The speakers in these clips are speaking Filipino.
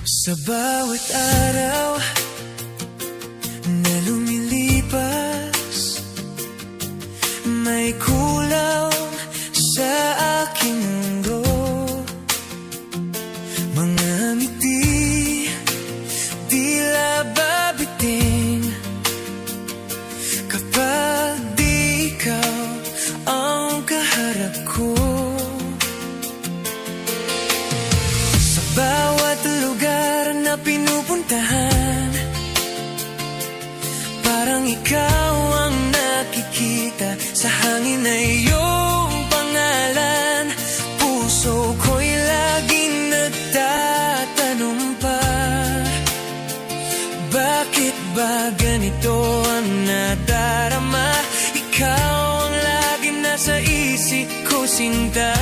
Sa bawat araw na lumilipas, may kulang sa aking mundo. Mga ngiti, tila babitin kapag di ikaw ang kaharap ko. Sa bawat lugar na pinupuntahan, parang ikaw ang nakikita sa hangin na iyong pangalan. Puso ko'y laging nagtatanong pa, bakit ba ganito ang nadarama? Ikaw ang laging nasa isip ko, sinta.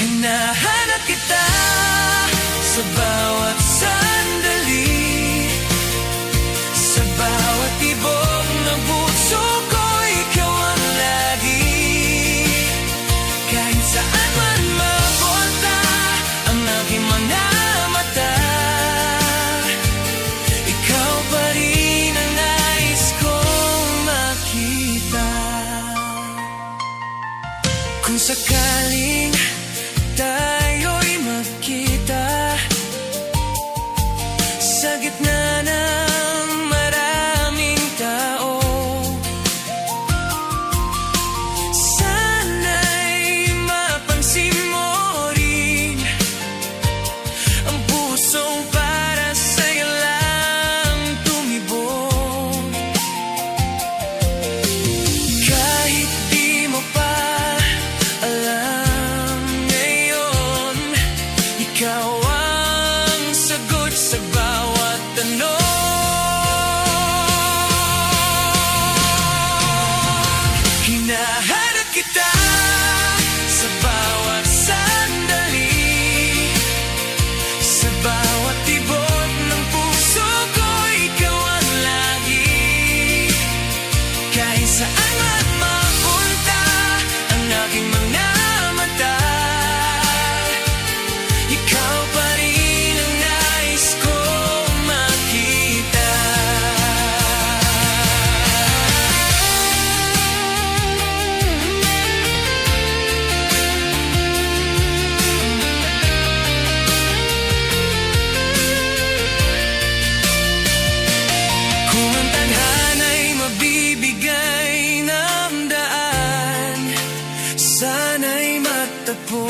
Hinahanap kita sa bawat sandali, sa bawat tibok ng puso ko, ikaw ang lagi. Kahit saan man mapunta ang aking mga mata, ikaw pa rin ang nais kong makita. Kung sakaling tayo'y magkita sa gitna ng maraming tao, sana'y mapansin mo rin ang pusong para sa'yo lang tumibok. Kahit di mo pa alam ngayon, ikaw ang sagot sa bawat tanong. Hinahanap kita sa bawat sandali, sa bawat tibok ng puso ko, ikaw ang lagi. Kahit saan man mapunta ang aking mga mata, ikaw pa rin ang nais kong makita. Kung ang tadhana'y mabibigay ng daan, sana'y magtagpo